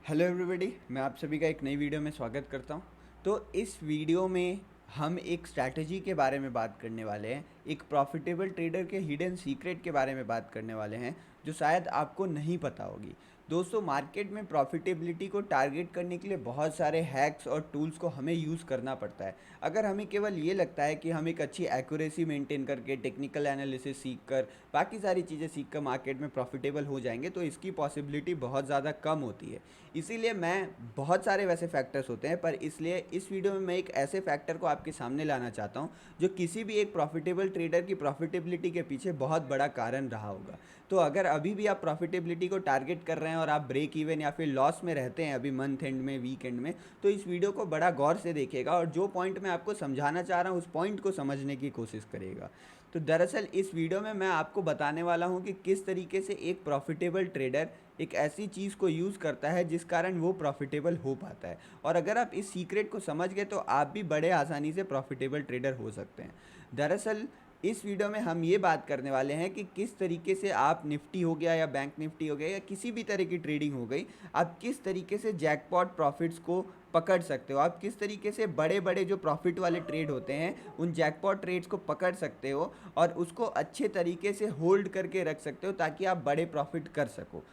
Hello everybody, मैं आप सभी का एक नई वीडियो में स्वागत करता हूं। तो इस वीडियो में हम एक स्ट्रैटेजी के बारे में बात करने वाले हैं, एक प्रॉफिटेबल ट्रेडर के हिडन सीक्रेट के बारे में बात करने वाले हैं जो शायद आपको नहीं पता होगी। दोस्तों, मार्केट में प्रॉफिटेबिलिटी को टारगेट करने के लिए बहुत सारे हैक्स और टूल्स को हमें यूज़ करना पड़ता है। अगर हमें केवल ये लगता है कि हम एक अच्छी एक्यूरेसी मेंटेन करके, टेक्निकल एनालिसिस सीख कर, बाकी सारी चीज़ें सीख कर मार्केट में प्रॉफिटेबल हो जाएंगे, तो इसकी पॉसिबिलिटी बहुत ज़्यादा कम होती है। इसीलिए मैं बहुत सारे वैसे फैक्टर्स होते हैं, पर इसलिए इस वीडियो में मैं एक ऐसे फैक्टर को आपके सामने लाना चाहता हूं जो किसी भी एक प्रॉफिटेबल ट्रेडर की प्रॉफिटेबिलिटी के पीछे बहुत बड़ा कारण रहा होगा। तो अगर अभी भी आप प्रॉफिटेबिलिटी को टारगेट कर रहे हैं और आप ब्रेक इवन या फिर लॉस में रहते हैं अभी मंथ एंड में, वीक एंड में, तो इस वीडियो को बड़ा गौर से देखिएगा और जो पॉइंट मैं आपको समझाना चाह रहा हूँ उस पॉइंट को समझने की कोशिश करिएगा। तो दरअसल इस वीडियो में मैं आपको बताने वाला हूँ कि किस तरीके से एक प्रॉफिटेबल ट्रेडर एक ऐसी चीज़ को यूज़ करता है जिस कारण वो प्रॉफिटेबल हो पाता है। और अगर आप इस सीक्रेट को समझ गए तो आप भी बड़े आसानी से प्रॉफिटेबल ट्रेडर हो सकते हैं। दरअसल इस वीडियो में हम ये बात करने वाले हैं कि किस तरीके से आप निफ्टी हो गया या बैंक निफ्टी हो गया या किसी भी तरह की ट्रेडिंग हो गई, आप किस तरीके से जैकपॉट प्रॉफिट्स को पकड़ सकते हो, आप किस तरीके से बड़े बड़े जो प्रॉफिट वाले ट्रेड होते हैं उन जैकपॉट ट्रेड्स को पकड़ सकते हो और उसको अच्छे तरीके से होल्ड करके रख सकते हो ताकि आप बड़े प्रॉफिट कर सको।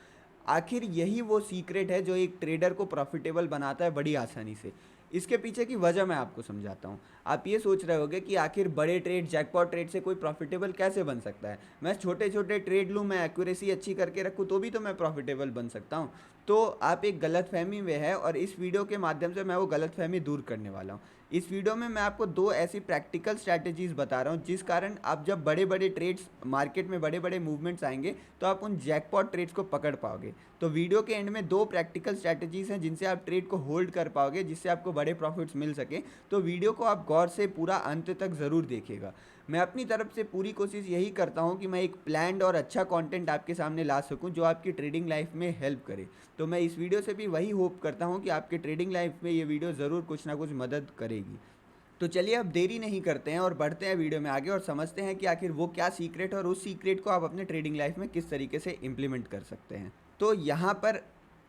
आखिर यही वो सीक्रेट है जो एक ट्रेडर को प्रॉफिटेबल बनाता है बड़ी आसानी से। इसके पीछे की वजह मैं आपको समझाता हूँ। आप ये सोच रहे होगे कि आखिर बड़े ट्रेड, जैकपॉट ट्रेड से कोई प्रॉफिटेबल कैसे बन सकता है। मैं छोटे छोटे ट्रेड लूँ, मैं एक्यूरेसी अच्छी करके रखूँ तो भी तो मैं प्रॉफिटेबल बन सकता हूँ। तो आप एक गलतफहमी में है और इस वीडियो के माध्यम से मैं वो गलतफहमी दूर करने वाला हूँ। इस वीडियो में मैं आपको दो ऐसी प्रैक्टिकल स्ट्रैटेजीज बता रहा हूँ जिस कारण आप जब बड़े बड़े ट्रेड्स, मार्केट में बड़े बड़े मूवमेंट्स आएंगे तो आप उन जैकपॉट ट्रेड्स को पकड़ पाओगे। तो वीडियो के एंड में दो प्रैक्टिकल स्ट्रैटेजीज हैं जिनसे आप ट्रेड को होल्ड कर पाओगे, जिससे आपको बड़े प्रॉफिट्स मिल सके। तो वीडियो को आप गौर से पूरा अंत तक ज़रूर देखिएगा। मैं अपनी तरफ से पूरी कोशिश यही करता हूँ कि मैं एक प्लान्ड और अच्छा कंटेंट आपके सामने ला सकूँ जो आपकी ट्रेडिंग लाइफ में हेल्प करे। तो मैं इस वीडियो से भी वही होप करता हूँ कि आपके ट्रेडिंग लाइफ में ये वीडियो ज़रूर कुछ ना कुछ मदद करेगी। तो चलिए अब देरी नहीं करते हैं और बढ़ते हैं वीडियो में आगे और समझते हैं कि आखिर वो क्या सीक्रेट है और उस सीक्रेट को आप अपने ट्रेडिंग लाइफ में किस तरीके से इम्प्लीमेंट कर सकते हैं। तो यहाँ पर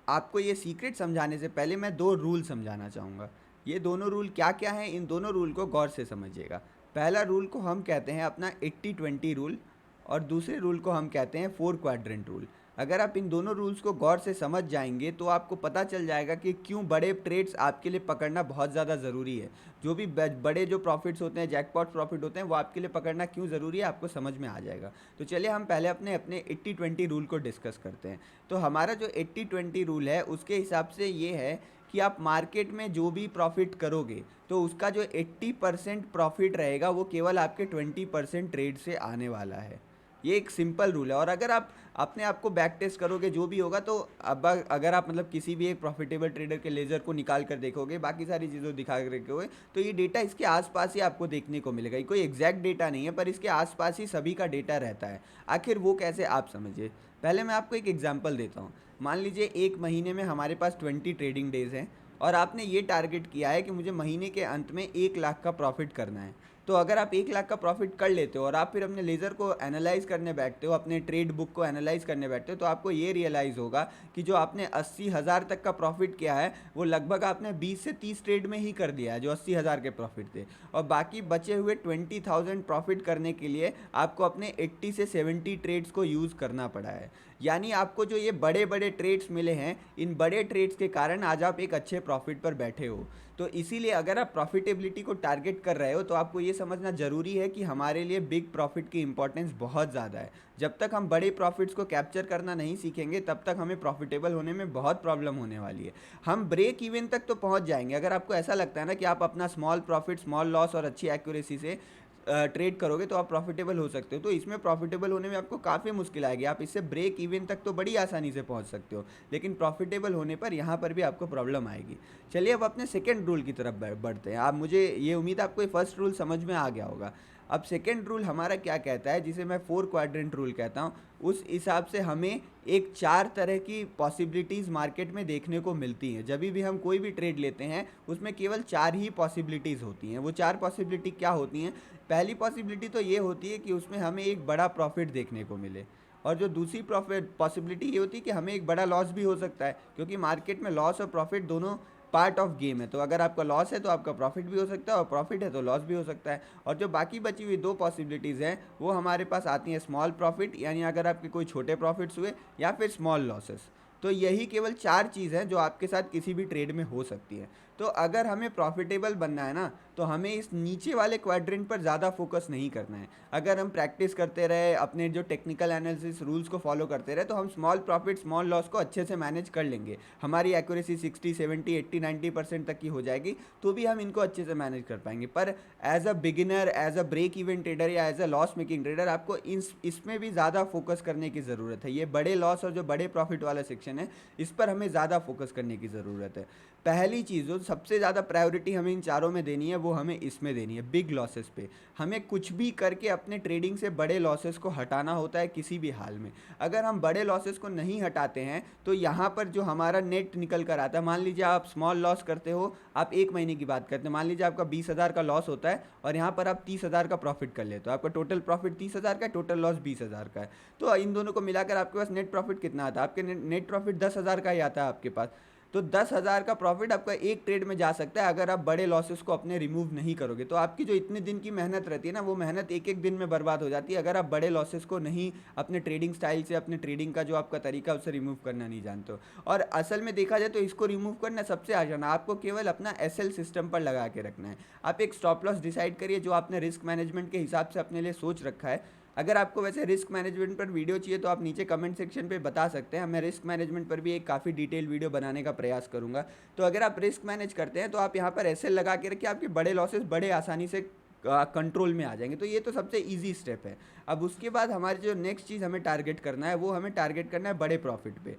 आपको ये सीक्रेट समझाने से पहले मैं दो रूल समझाना चाहूँगा। ये दोनों रूल क्या क्या हैं, इन दोनों रूल को गौर से समझिएगा। पहला रूल को हम कहते हैं अपना 80-20 रूल और दूसरे रूल को हम कहते हैं 4 क्वाड्रेंट रूल। अगर आप इन दोनों रूल्स को गौर से समझ जाएंगे तो आपको पता चल जाएगा कि क्यों बड़े ट्रेड्स आपके लिए पकड़ना बहुत ज़्यादा ज़रूरी है। जो भी बड़े जो प्रॉफिट्स होते हैं, जैकपॉट प्रॉफिट होते हैं, वो आपके लिए पकड़ना क्यों ज़रूरी है आपको समझ में आ जाएगा। तो चलिए हम पहले अपने अपने 80-20 रूल को डिस्कस करते हैं। तो हमारा जो 80-20 रूल है उसके हिसाब से ये है कि आप मार्केट में जो भी प्रॉफिट करोगे तो उसका जो 80% प्रॉफिट रहेगा वो केवल आपके 20% ट्रेड से आने वाला है। ये एक सिंपल रूल है और अगर आप अपने आप को बैक टेस्ट करोगे जो भी होगा तो अब अगर आप मतलब किसी भी एक प्रॉफिटेबल ट्रेडर के लेज़र को निकाल कर देखोगे, बाकी सारी चीज़ों दिखा कर देखोगे, तो ये डेटा इसके आसपास ही आपको देखने को मिलेगा। ये कोई एग्जैक्ट डेटा नहीं है पर इसके आसपास ही सभी का डेटा रहता है। आखिर वो कैसे, आप समझिए। पहले मैं आपको एक एग्जाम्पल देता हूँ। मान लीजिए एक महीने में हमारे पास 20 ट्रेडिंग डेज हैं और आपने ये टारगेट किया है कि मुझे महीने के अंत में 1 लाख का प्रॉफिट करना है। तो अगर आप 1 लाख का प्रॉफिट कर लेते हो और आप फिर अपने लेज़र को एनालाइज करने बैठते हो, अपने ट्रेड बुक को एनालाइज करने बैठते हो, तो आपको ये रियलाइज़ होगा कि जो आपने 80,000 तक का प्रॉफिट किया है वो लगभग आपने 20 से 30 ट्रेड में ही कर दिया है जो 80,000 के प्रॉफिट थे। और बाकी बचे हुए 20,000 प्रॉफिट करने के लिए आपको अपने 80 से 70 ट्रेड्स को यूज़ करना पड़ा है। यानी आपको जो ये बड़े बड़े ट्रेड्स मिले हैं, इन बड़े ट्रेड्स के कारण आज आप एक अच्छे प्रॉफिट पर बैठे हो। तो इसीलिए अगर आप प्रॉफिटेबिलिटी को टारगेट कर रहे हो तो आपको ये समझना ज़रूरी है कि हमारे लिए बिग प्रॉफिट की इंपॉर्टेंस बहुत ज़्यादा है। जब तक हम बड़े प्रॉफिट्स को कैप्चर करना नहीं सीखेंगे तब तक हमें प्रॉफिटेबल होने में बहुत प्रॉब्लम होने वाली है। हम ब्रेक इवन तक तो पहुंच जाएंगे। अगर आपको ऐसा लगता है ना कि आप अपना स्मॉल प्रॉफिट, स्मॉल लॉस और अच्छी एक्यूरेसी से ट्रेड करोगे तो आप प्रॉफिटेबल हो सकते हो, तो इसमें प्रॉफिटेबल होने में आपको काफ़ी मुश्किल आएगी। आप इससे ब्रेक इवन तक तो बड़ी आसानी से पहुंच सकते हो, लेकिन प्रॉफिटेबल होने पर यहाँ पर भी आपको प्रॉब्लम आएगी। चलिए अब अपने सेकेंड रूल की तरफ बढ़ते हैं। आप, मुझे ये उम्मीद आपको ये फर्स्ट रूल समझ में आ गया होगा। अब सेकेंड रूल हमारा क्या कहता है, जिसे मैं 4 क्वाड्रेंट रूल कहता हूँ। उस हिसाब से हमें एक 4 तरह की पॉसिबिलिटीज़ मार्केट में देखने को मिलती हैं। जब भी हम कोई भी ट्रेड लेते हैं उसमें केवल 4 ही पॉसिबिलिटीज़ होती हैं। वो 4 पॉसिबिलिटी क्या होती हैं? पहली पॉसिबिलिटी तो ये होती है कि उसमें हमें एक बड़ा प्रॉफिट देखने को मिले। और जो दूसरी प्रॉफिट पॉसिबिलिटी ये होती है कि हमें एक बड़ा लॉस भी हो सकता है, क्योंकि मार्केट में लॉस और प्रॉफिट दोनों पार्ट ऑफ गेम है। तो अगर आपका लॉस है तो आपका प्रॉफिट भी हो सकता है, और प्रॉफिट है तो लॉस भी हो सकता है। और जो बाकी बची हुई दो पॉसिबिलिटीज़ हैं वो हमारे पास आती हैं स्मॉल प्रॉफिट, यानी अगर आपके कोई छोटे प्रॉफिट्स हुए, या फिर स्मॉल लॉसेस। तो यही केवल चार चीज़ हैं जो आपके साथ किसी भी ट्रेड में हो सकती है। तो अगर हमें प्रॉफिटेबल बनना है ना, तो हमें इस नीचे वाले क्वाड्रेंट पर ज़्यादा फोकस नहीं करना है। अगर हम प्रैक्टिस करते रहे, अपने जो टेक्निकल एनालिसिस रूल्स को फॉलो करते रहे, तो हम स्मॉल प्रॉफिट स्मॉल लॉस को अच्छे से मैनेज कर लेंगे। हमारी एक्यूरेसी 60 70 80 90% तक की हो जाएगी, तो भी हम इनको अच्छे से मैनेज कर पाएंगे। पर as a beginner, as a break even trader या as a loss making trader, आपको इसमें भी ज़्यादा फोकस करने की ज़रूरत है। ये बड़े लॉस और जो बड़े प्रॉफिट वाला सेक्शन है, इस पर हमें ज़्यादा फोकस करने की ज़रूरत है। पहली चीज़ जो सबसे ज़्यादा प्रायोरिटी हमें इन चारों में देनी है, वो हमें इसमें देनी है, बिग लॉसेस पे। हमें कुछ भी करके अपने ट्रेडिंग से बड़े लॉसेस को हटाना होता है किसी भी हाल में। अगर हम बड़े लॉसेस को नहीं हटाते हैं, तो यहाँ पर जो हमारा नेट निकल कर आता है, मान लीजिए आप स्मॉल लॉस करते हो, आप एक महीने की बात करते हैं, मान लीजिए आपका 20,000 का लॉस होता है, और यहाँ पर आप 30,000 का प्रॉफिट कर लेते हो। आपका टोटल प्रॉफिट 30,000 का है, टोटल लॉस 20,000 का है। तो इन दोनों को मिलाकर आपके पास नेट प्रॉफिट कितना आता है? आपके नेट प्रॉफिट 10,000 का ही आता है आपके पास। तो 10,000 का प्रॉफिट आपका एक ट्रेड में जा सकता है, अगर आप बड़े लॉसेस को अपने रिमूव नहीं करोगे। तो आपकी जो इतने दिन की मेहनत रहती है ना, वो मेहनत एक एक दिन में बर्बाद हो जाती है, अगर आप बड़े लॉसेस को नहीं अपने ट्रेडिंग स्टाइल से, अपने ट्रेडिंग का जो आपका तरीका है, उससे रिमूव करना नहीं जानते हो। और असल में देखा जाए तो इसको रिमूव करना सबसे आसान है। आपको केवल अपना एसएल सिस्टम पर लगा के रखना है। आप एक स्टॉप लॉस डिसाइड करिए जो आपने रिस्क मैनेजमेंट के हिसाब से अपने लिए सोच रखा है। अगर आपको वैसे रिस्क मैनेजमेंट पर वीडियो चाहिए तो आप नीचे कमेंट सेक्शन पे बता सकते हैं, मैं रिस्क मैनेजमेंट पर भी एक काफ़ी डिटेल वीडियो बनाने का प्रयास करूंगा। तो अगर आप रिस्क मैनेज करते हैं तो आप यहाँ पर ऐसे लगा के रखिए, आपके बड़े लॉसेस बड़े आसानी से कंट्रोल में आ जाएंगे। तो ये तो सबसे ईजी स्टेप है। अब उसके बाद हमारी जो नेक्स्ट चीज़ हमें टारगेट करना है, वो हमें टारगेट करना है बड़े प्रॉफिट पे।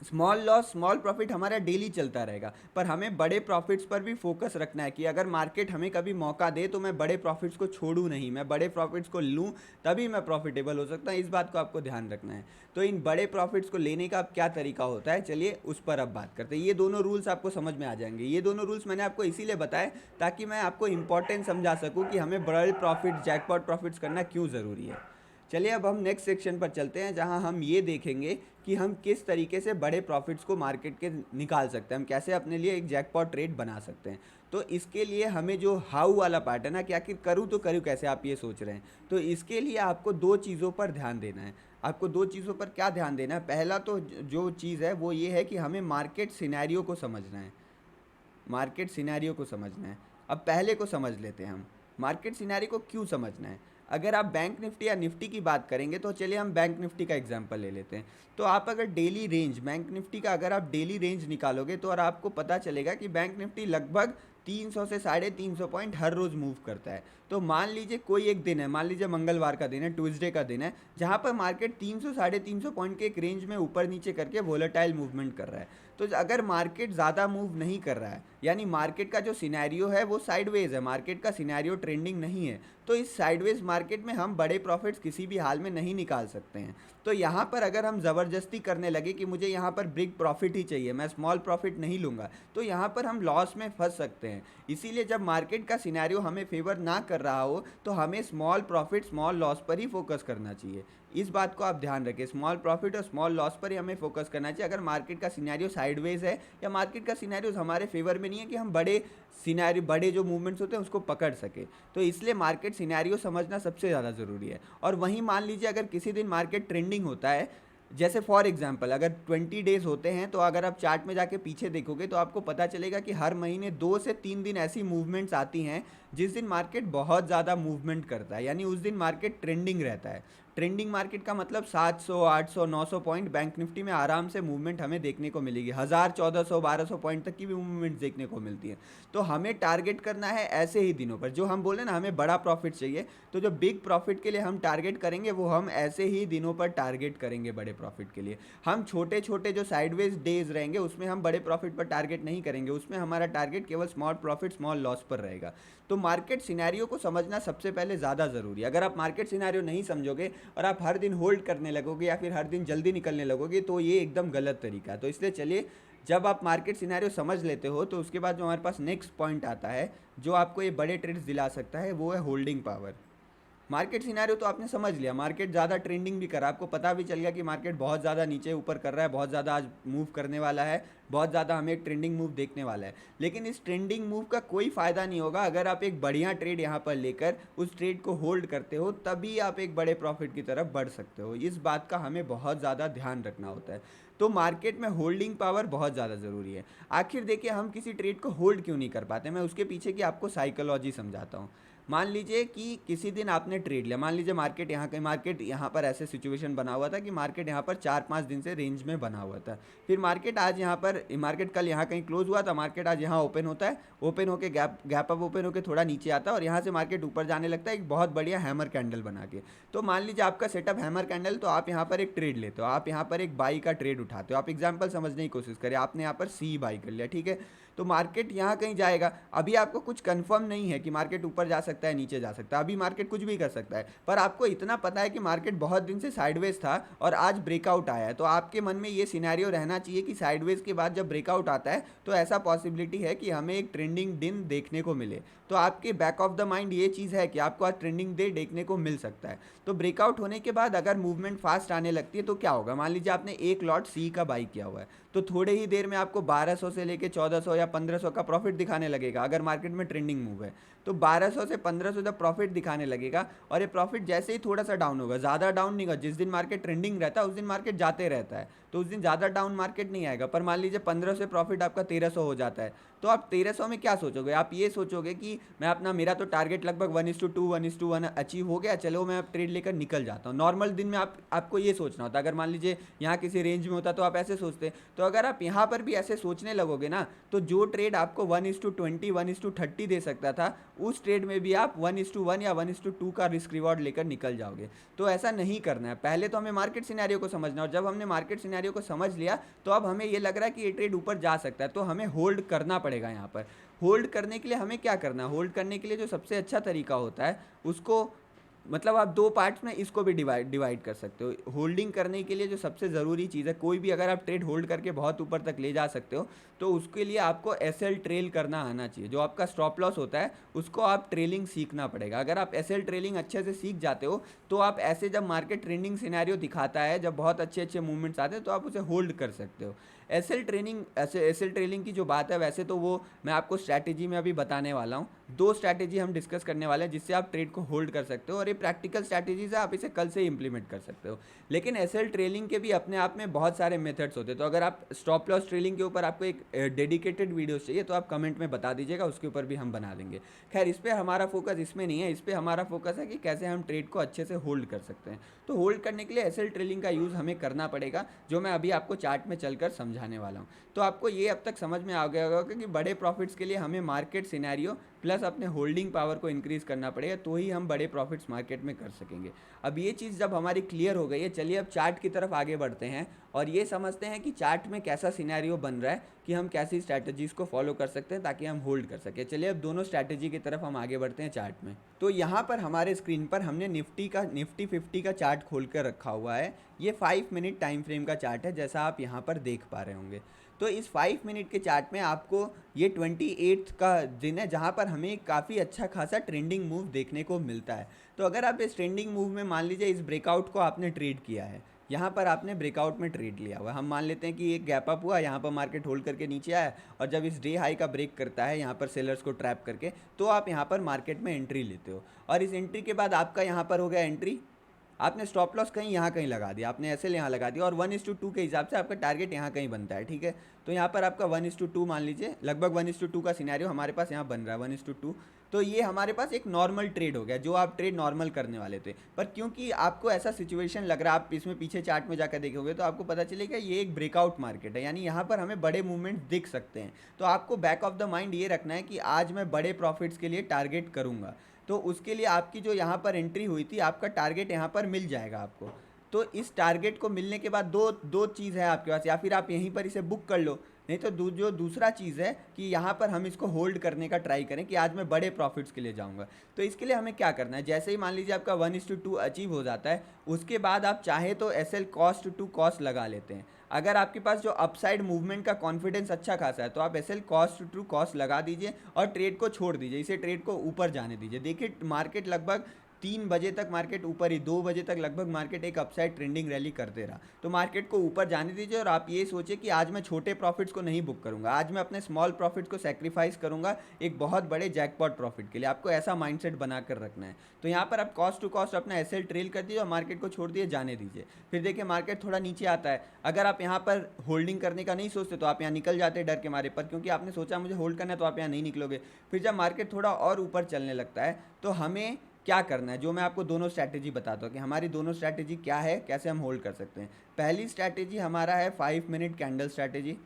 स्मॉल लॉस स्मॉल प्रॉफिट हमारा डेली चलता रहेगा, पर हमें बड़े प्रॉफिट्स पर भी फोकस रखना है कि अगर मार्केट हमें कभी मौका दे तो मैं बड़े प्रॉफिट्स को छोड़ूं नहीं, मैं बड़े प्रॉफिट्स को लूं, तभी मैं प्रॉफिटेबल हो सकता हूं। इस बात को आपको ध्यान रखना है। तो इन बड़े प्रॉफिट्स को लेने का अब क्या तरीका होता है, चलिए उस पर अब बात करते हैं। ये दोनों रूल्स आपको समझ में आ जाएंगे। ये दोनों रूल्स मैंने आपको इसीलिए बताए ताकि मैं आपको इंपॉर्टेंस समझा सकूँ कि हमें बड़े प्रॉफिट, जैकपॉट प्रॉफिट्स करना क्यों ज़रूरी है। चलिए अब हम नेक्स्ट सेक्शन पर चलते हैं, जहां हम ये देखेंगे कि हम किस तरीके से बड़े प्रॉफिट्स को मार्केट के निकाल सकते हैं, हम कैसे अपने लिए एक जैकपॉट ट्रेड बना सकते हैं। तो इसके लिए हमें जो हाउ वाला पार्ट है ना, कि आखिर करूँ तो करूँ कैसे, आप ये सोच रहे हैं, तो इसके लिए आपको दो चीज़ों पर ध्यान देना है। आपको दो चीज़ों पर क्या ध्यान देना है? पहला तो जो चीज़ है वो ये है कि हमें मार्केट सिनेरियो को समझना है। मार्केट सिनेरियो को समझना है। अब पहले को समझ लेते हैं हम, मार्केट सिनेरियो को क्यों समझना है। अगर आप बैंक निफ्टी या निफ्टी की बात करेंगे तो चलिए हम बैंक निफ्टी का एग्जांपल ले लेते हैं। तो आप अगर डेली रेंज बैंक निफ्टी का अगर आप डेली रेंज निकालोगे तो और आपको पता चलेगा कि बैंक निफ्टी लगभग 300 से 350 पॉइंट हर रोज़ मूव करता है। तो मान लीजिए कोई एक दिन है, मान लीजिए मंगलवार का दिन है, ट्यूसडे का दिन है, जहाँ पर मार्केट 300 350 पॉइंट के एक रेंज में ऊपर नीचे करके वोलेटाइल मूवमेंट कर रहा है। तो अगर मार्केट ज़्यादा मूव नहीं कर रहा है, यानी मार्केट का जो सिनेरियो है वो साइडवेज है, मार्केट का सिनेरियो ट्रेंडिंग नहीं है, तो इस साइडवेज मार्केट में हम बड़े प्रॉफिट्स किसी भी हाल में नहीं निकाल सकते हैं। तो यहाँ पर अगर हम ज़बरदस्ती करने लगे कि मुझे यहाँ पर बिग प्रॉफिट ही चाहिए, मैं स्मॉल प्रॉफिट नहीं लूँगा, तो यहाँ पर हम लॉस में फंस सकते हैं। इसीलिए जब मार्केट का सिनेरियो हमें फेवर ना कर रहा हो तो हमें स्मॉल प्रॉफिट स्मॉल लॉस पर ही फोकस करना चाहिए। इस बात को आप ध्यान रखें, स्मॉल प्रॉफिट और स्मॉल लॉस पर ही हमें फोकस करना चाहिए अगर मार्केट का सिनेरियो साइडवेज है या मार्केट का सिनेरियो हमारे फेवर में नहीं है कि हम बड़े सिनेरियो, बड़े जो मूवमेंट्स होते हैं उसको पकड़ सके। तो इसलिए मार्केट सिनेरियो समझना सबसे ज़्यादा ज़रूरी है। और वहीं मान लीजिए अगर किसी दिन मार्केट ट्रेंडिंग होता है, जैसे फॉर एग्जांपल अगर 20 डेज होते हैं, तो अगर आप चार्ट में जाके पीछे देखोगे तो आपको पता चलेगा कि हर महीने 2 से 3 दिन ऐसी मूवमेंट्स आती हैं जिस दिन मार्केट बहुत ज़्यादा मूवमेंट करता है, यानी उस दिन मार्केट ट्रेंडिंग रहता है। ट्रेंडिंग मार्केट का मतलब 700 800 900 पॉइंट बैंक निफ्टी में आराम से मूवमेंट हमें देखने को मिलेगी, 1000 1400 1200 पॉइंट तक की भी मूवमेंट देखने को मिलती है। तो हमें टारगेट करना है ऐसे ही दिनों पर, जो हम बोले ना हमें बड़ा प्रॉफिट चाहिए, तो जो बिग प्रॉफिट के लिए हम टारगेट करेंगे वो हम ऐसे ही दिनों पर टारगेट करेंगे बड़े प्रॉफिट के लिए। हम छोटे छोटे जो साइडवेज डेज रहेंगे उसमें हम बड़े प्रॉफिट पर टारगेट नहीं करेंगे, उसमें हमारा टारगेट केवल स्मॉल प्रॉफिट स्मॉल लॉस पर रहेगा। तो मार्केट सिनेरियो को समझना सबसे पहले ज़्यादा ज़रूरी है। अगर आप मार्केट सिनेरियो नहीं समझोगे और आप हर दिन होल्ड करने लगोगे या फिर हर दिन जल्दी निकलने लगोगे तो ये एकदम गलत तरीका है। तो इसलिए चलिए, जब आप मार्केट सिनेरियो समझ लेते हो तो उसके बाद जो हमारे पास नेक्स्ट पॉइंट आता है जो आपको ये बड़े ट्रेड्स दिला सकता है, वो है होल्डिंग पावर। मार्केट सिनेरियो तो आपने समझ लिया, मार्केट ज़्यादा ट्रेंडिंग भी करा, आपको पता भी चल गया कि मार्केट बहुत ज़्यादा नीचे ऊपर कर रहा है, बहुत ज़्यादा आज मूव करने वाला है, बहुत ज़्यादा हमें एक ट्रेंडिंग मूव देखने वाला है। लेकिन इस ट्रेंडिंग मूव का कोई फ़ायदा नहीं होगा अगर आप एक बढ़िया ट्रेड यहाँ पर लेकर उस ट्रेड को होल्ड करते हो, तभी आप एक बड़े प्रॉफिट की तरफ बढ़ सकते हो। इस बात का हमें बहुत ज़्यादा ध्यान रखना होता है। तो मार्केट में होल्डिंग पावर बहुत ज़्यादा ज़रूरी है। आखिर देखिए, हम किसी ट्रेड को होल्ड क्यों नहीं कर पाते, मैं उसके पीछे की आपको साइकोलॉजी समझाता हूँ। मान लीजिए कि किसी दिन आपने ट्रेड लिया, मान लीजिए मार्केट यहाँ पर ऐसे सिचुएशन बना हुआ था कि मार्केट यहाँ पर 4-5 दिन से रेंज में बना हुआ था। फिर मार्केट कल यहाँ कहीं क्लोज हुआ था, मार्केट आज यहाँ ओपन होता है, ओपन होकर गैप अप ओपन होकर थोड़ा नीचे आता है और यहाँ से मार्केट ऊपर जाने लगता है एक बहुत बढ़िया हैमर कैंडल बना के। तो मान लीजिए आपका सेटअप हैमर कैंडल, तो आप यहाँ पर एक ट्रेड लेते हो, आप यहाँ पर एक बाई का ट्रेड उठाते हो। आप एग्जाम्पल समझने की कोशिश करें, आपने यहाँ पर सी बाई कर लिया, ठीक है। तो मार्केट यहाँ कहीं जाएगा, अभी आपको कुछ कंफर्म नहीं है कि मार्केट ऊपर जा सकता है नीचे जा सकता है, अभी मार्केट कुछ भी कर सकता है, पर आपको इतना पता है कि मार्केट बहुत दिन से साइडवेज था और आज ब्रेकआउट आया है। तो आपके मन में ये सिनेरियो रहना चाहिए कि साइडवेज के बाद जब ब्रेकआउट आता है तो ऐसा पॉसिबिलिटी है कि हमें एक ट्रेंडिंग दिन देखने को मिले। तो आपके बैक ऑफ द माइंड ये चीज़ है कि आपको आज ट्रेंडिंग डे देखने को मिल सकता है। तो ब्रेकआउट होने के बाद अगर मूवमेंट फास्ट आने लगती है तो क्या होगा, मान लीजिए आपने एक लॉट सी का बाई किया हुआ है, तो थोड़े ही देर में आपको 1200 से लेके 1400 या 1500 का प्रॉफिट दिखाने लगेगा अगर मार्केट में ट्रेंडिंग मूव है। तो 1200 से 1500 जब प्रॉफिट दिखाने लगेगा और ये प्रॉफिट जैसे ही थोड़ा सा डाउन होगा, ज़्यादा डाउन नहीं होगा, जिस दिन मार्केट ट्रेंडिंग रहता है उस दिन मार्केट जाते रहता है, तो उस दिन ज़्यादा डाउन मार्केट नहीं आएगा। पर मान लीजिए 1500 से प्रॉफिट आपका 1300 हो जाता है, तो आप 1300 में क्या सोचोगे, आप ये सोचोगे कि मेरा तो टारगेट लगभग 1:2 1:1 अचीव हो गया, चलो मैं अब ट्रेड लेकर निकल जाता हूँ। नॉर्मल दिन में आपको ये सोचना होता है। अगर मान लीजिए यहाँ किसी रेंज में होता तो आप ऐसे सोचते। तो अगर आप यहाँ पर भी ऐसे सोचने लगोगे ना, तो जो ट्रेड आपको 1:20 1:30 दे सकता था, उस ट्रेड में भी आप 1:1 या 1:2 का रिस्क रिवॉर्ड लेकर निकल जाओगे। तो ऐसा नहीं करना है। पहले तो हमें मार्केट सिनेरियो को समझना, और जब हमने मार्केट सिनेरियो को समझ लिया तो अब हमें ये लग रहा है कि ये ट्रेड ऊपर जा सकता है, तो हमें होल्ड करना पड़ेगा। यहाँ पर होल्ड करने के लिए हमें क्या करना है, होल्ड करने के लिए जो सबसे अच्छा तरीका होता है उसको, मतलब आप दो पार्ट्स में इसको भी डिवाइड कर सकते हो। होल्डिंग करने के लिए जो सबसे ज़रूरी चीज़ है, कोई भी अगर आप ट्रेड होल्ड करके बहुत ऊपर तक ले जा सकते हो तो उसके लिए आपको एसएल ट्रेल करना आना चाहिए। जो आपका स्टॉप लॉस होता है उसको आप ट्रेलिंग सीखना पड़ेगा। अगर आप एसएल ट्रेलिंग अच्छे से सीख जाते हो तो आप ऐसे जब मार्केट ट्रेंडिंग सिनेरियो दिखाता है, जब बहुत अच्छे अच्छे मूवमेंट्स आते हैं, तो आप उसे होल्ड कर सकते हो। एसएल ट्रेलिंग की जो बात है, वैसे तो वो मैं आपको स्ट्रैटेजी में अभी बताने वाला हूँ। दो स्ट्रैटेजी हम डिस्कस करने वाले हैं जिससे आप ट्रेड को होल्ड कर सकते हो, और ये प्रैक्टिकल स्ट्रैटेजीज है, आप इसे कल से इंप्लीमेंट कर सकते हो। लेकिन एसएल ट्रेलिंग के भी अपने आप में बहुत सारे मेथड्स होते हैं। तो अगर आप स्टॉप लॉस ट्रेलिंग के ऊपर आपको एक डेडिकेटेड वीडियो चाहिए तो आप कमेंट में बता दीजिएगा, उसके ऊपर भी हम बना देंगे। खैर, इस पर हमारा फोकस इसमें नहीं है, इस पर हमारा फोकस है कि कैसे हम ट्रेड को अच्छे से होल्ड कर सकते हैं। तो होल्ड करने के लिए एसएल ट्रेलिंग का यूज़ हमें करना पड़ेगा, जो मैं अभी आपको चार्ट में चलकर समझाने वाला हूँ। तो आपको ये अब तक समझ में आ गया होगा कि बड़े प्रॉफिट्स के लिए हमें मार्केट सिनेरियो प्लस अपने होल्डिंग पावर को इंक्रीज़ करना पड़ेगा, तो ही हम बड़े प्रॉफिट्स मार्केट में कर सकेंगे। अब ये चीज़ जब हमारी क्लियर हो गई है, चलिए अब चार्ट की तरफ आगे बढ़ते हैं और ये समझते हैं कि चार्ट में कैसा सिनेरियो बन रहा है, कि हम कैसी स्ट्रैटेजीज़ को फॉलो कर सकते हैं ताकि हम होल्ड कर सकें। चलिए अब दोनों स्ट्रैटेजी की तरफ हम आगे बढ़ते हैं चार्ट में। तो यहाँ पर हमारे स्क्रीन पर हमने निफ्टी 50 का चार्ट खोल कर रखा हुआ है। ये 5 मिनट टाइम फ्रेम का चार्ट है, जैसा आप यहाँ पर देख पा रहे होंगे। तो इस 5 मिनट के चार्ट में आपको ये 28 का दिन है जहाँ पर हमें काफ़ी अच्छा खासा ट्रेंडिंग मूव देखने को मिलता है। तो अगर आप इस ट्रेंडिंग मूव में, मान लीजिए इस ब्रेकआउट को आपने ट्रेड किया है, यहाँ पर आपने ब्रेकआउट में ट्रेड लिया हुआ है, हम मान लेते हैं कि एक गैप अप हुआ, यहाँ पर मार्केट होल्ड करके नीचे आया और जब इस डे हाई का ब्रेक करता है यहाँ पर सेलर्स को ट्रैप करके, तो आप यहाँ पर मार्केट में एंट्री लेते हो। और इस एंट्री के बाद आपका यहाँ पर हो गया एंट्री, आपने स्टॉप लॉस कहीं यहाँ कहीं लगा दिया, आपने ऐसे यहाँ लगा दिया, और 1:2 के हिसाब से आपका टारगेट यहाँ कहीं बनता है, ठीक है। तो यहाँ पर आपका 1:2 मान लीजिए, लगभग 1:2 का सिनेरियो हमारे पास यहाँ बन रहा है, 1:2। तो ये हमारे पास एक नॉर्मल ट्रेड हो गया, जो आप ट्रेड नॉर्मल करने वाले थे। पर क्योंकि आपको ऐसा सिचुएशन लग रहा है, आप इसमें पीछे चार्ट में जाकर देखोगे तो आपको पता चलेगा ये एक ब्रेकआउट मार्केट है, यानी यहाँ पर हमें बड़े मूवमेंट दिख सकते हैं। तो आपको बैक ऑफ द माइंड ये रखना है कि आज मैं बड़े प्रॉफिट्स के लिए टारगेट करूँगा। तो उसके लिए आपकी जो यहाँ पर एंट्री हुई थी, आपका टारगेट यहाँ पर मिल जाएगा आपको। तो इस टारगेट को मिलने के बाद दो चीज़ है आपके पास, या फिर आप यहीं पर इसे बुक कर लो, नहीं तो जो दूसरा चीज़ है कि यहाँ पर हम इसको होल्ड करने का ट्राई करें कि आज मैं बड़े प्रॉफिट्स के लिए जाऊँगा। तो इसके लिए हमें क्या करना है, जैसे ही मान लीजिए आपका 1:2 अचीव हो जाता है, उसके बाद आप चाहे तो एसएल कॉस्ट टू कॉस्ट लगा लेते हैं। अगर आपके पास जो अपसाइड मूवमेंट का कॉन्फिडेंस अच्छा खासा है तो आप एसएल कॉस्ट टू कॉस्ट लगा दीजिए और ट्रेड को छोड़ दीजिए, इसे ट्रेड को ऊपर जाने दीजिए। देखिए मार्केट लगभग 3 बजे तक मार्केट ऊपर ही, 2 बजे तक लगभग मार्केट एक अपसाइड ट्रेंडिंग रैली करते रहा। तो मार्केट को ऊपर जाने दीजिए और आप ये सोचिए कि आज मैं छोटे प्रॉफिट्स को नहीं बुक करूंगा, आज मैं अपने स्मॉल प्रॉफिट को सेक्रीफाइस करूंगा एक बहुत बड़े जैकपॉट प्रॉफिट के लिए। आपको ऐसा माइंडसेट बनाकर रखना है। तो यहाँ पर आप कॉस्ट टू कॉस्ट अपना एसएल ट्रेल कर दीजिए और मार्केट को छोड़ दिए, जाने दीजिए। फिर देखिए मार्केट थोड़ा नीचे आता है, अगर आप यहाँ पर होल्डिंग करने का नहीं सोचते तो आप यहाँ निकल जाते डर के मारे पर, क्योंकि आपने सोचा मुझे होल्ड करना है, तो आप यहाँ नहीं निकलोगे। फिर जब मार्केट थोड़ा और ऊपर चलने लगता है तो हमें क्या करना है, जो मैं आपको दोनों स्ट्रैटेजी बताता हूँ कि हमारी दोनों स्ट्रैटेजी क्या है, कैसे हम होल्ड कर सकते हैं। पहली स्ट्रैटेजी हमारा है 5 मिनट कैंडल स्ट्रैटेजी,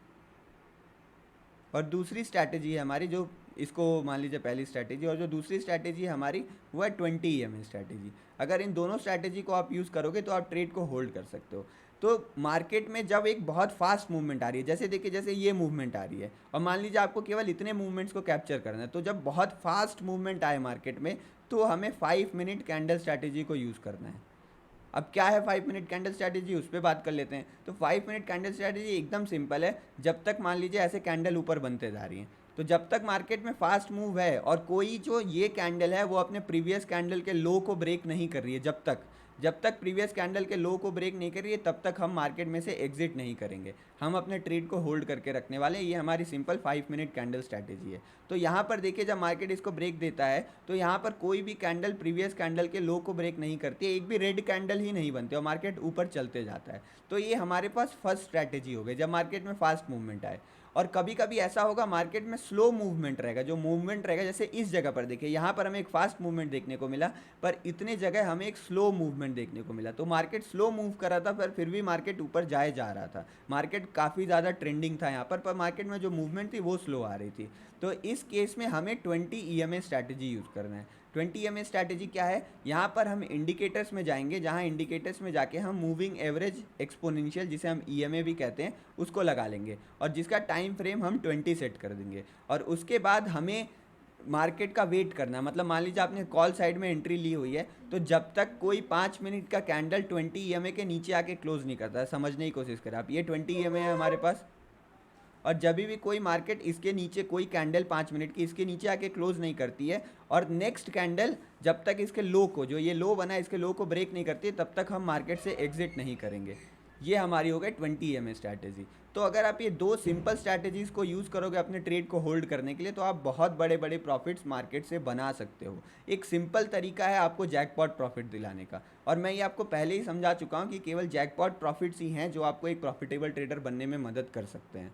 और दूसरी स्ट्रैटेजी है हमारी, जो इसको मान लीजिए पहली स्ट्रैटेजी, और जो दूसरी स्ट्रैटेजी है हमारी वो है 20 EMA स्ट्रैटेजी। अगर इन दोनों स्ट्रैटेजी को आप यूज़ करोगे तो आप ट्रेड को होल्ड कर सकते हो। तो मार्केट में जब एक बहुत फास्ट मूवमेंट आ रही है, जैसे देखिए जैसे ये मूवमेंट आ रही है, और मान लीजिए आपको केवल इतने मूवमेंट्स को कैप्चर करना है, तो जब बहुत फास्ट मूवमेंट आए मार्केट में तो हमें 5 मिनट कैंडल स्ट्रैटेजी को यूज़ करना है। अब क्या है 5 मिनट कैंडल स्ट्रैटेजी, उस पर बात कर लेते हैं। तो 5 मिनट कैंडल स्ट्रैटेजी एकदम सिंपल है। जब तक मान लीजिए ऐसे कैंडल ऊपर बनते जा रही हैं, तो जब तक मार्केट में फास्ट मूव है और कोई जो ये कैंडल है वो अपने प्रीवियस कैंडल के लो को ब्रेक नहीं कर रही है, जब तक प्रीवियस कैंडल के लो को ब्रेक नहीं कर रही है तब तक हम मार्केट में से एग्जिट नहीं करेंगे। हम अपने ट्रेड को होल्ड करके रखने वाले हैं। ये हमारी सिंपल 5 मिनट कैंडल स्ट्रैटेजी है। तो यहाँ पर देखिए जब मार्केट इसको ब्रेक देता है तो यहाँ पर कोई भी कैंडल प्रीवियस कैंडल के लो को ब्रेक नहीं करती है, एक भी रेड कैंडल ही नहीं बनती और मार्केट ऊपर चलते जाता है। तो ये हमारे पास फर्स्ट स्ट्रैटेजी हो गई जब मार्केट में फास्ट मूवमेंट आए। और कभी कभी ऐसा होगा मार्केट में स्लो मूवमेंट रहेगा, जो मूवमेंट रहेगा जैसे इस जगह पर देखिए, यहाँ पर हमें एक फास्ट मूवमेंट देखने को मिला, पर इतने जगह हमें एक स्लो मूवमेंट देखने को मिला। तो मार्केट स्लो मूव कर रहा था पर फिर भी मार्केट ऊपर जाए जा रहा था, मार्केट काफ़ी ज़्यादा ट्रेंडिंग था यहाँ पर मार्केट में जो मूवमेंट थी वो स्लो आ रही थी। तो इस केस में हमें 20 EMA स्ट्रैटेजी यूज़ करना है। 20 EMA स्ट्रैटेजी क्या है, यहाँ पर हम इंडिकेटर्स में जाएंगे, जहाँ इंडिकेटर्स में जाके हम मूविंग एवरेज एक्सपोनेंशियल, जिसे हम EMA भी कहते हैं, उसको लगा लेंगे और जिसका टाइम फ्रेम हम 20 सेट कर देंगे। और उसके बाद हमें मार्केट का वेट करना है। मतलब मान लीजिए आपने कॉल साइड में एंट्री ली हुई है, तो जब तक कोई 5 मिनट का कैंडल 20 EMA के नीचे आके क्लोज नहीं करता है, समझने की कोशिश करें आप, ये 20 EMA है हमारे पास, और जब भी कोई मार्केट इसके नीचे कोई कैंडल 5 मिनट की इसके नीचे आके क्लोज नहीं करती है, और नेक्स्ट कैंडल जब तक इसके लो को, जो ये लो बना है, इसके लो को ब्रेक नहीं करती है, तब तक हम मार्केट से एग्जिट नहीं करेंगे। ये हमारी हो गई 20 EMA स्ट्रैटेजी। तो अगर आप ये दो सिंपल स्ट्रैटेजीज़ को यूज़ करोगे अपने ट्रेड को होल्ड करने के लिए, तो आप बहुत बड़े बड़े प्रॉफिट्स मार्केट से बना सकते हो। एक सिंपल तरीका है आपको जैकपॉट प्रॉफिट दिलाने का, और मैं ये आपको पहले ही समझा चुका हूँ कि केवल जैकपॉट प्रॉफिट्स ही हैं जो आपको एक प्रॉफिटेबल ट्रेडर बनने में मदद कर सकते हैं।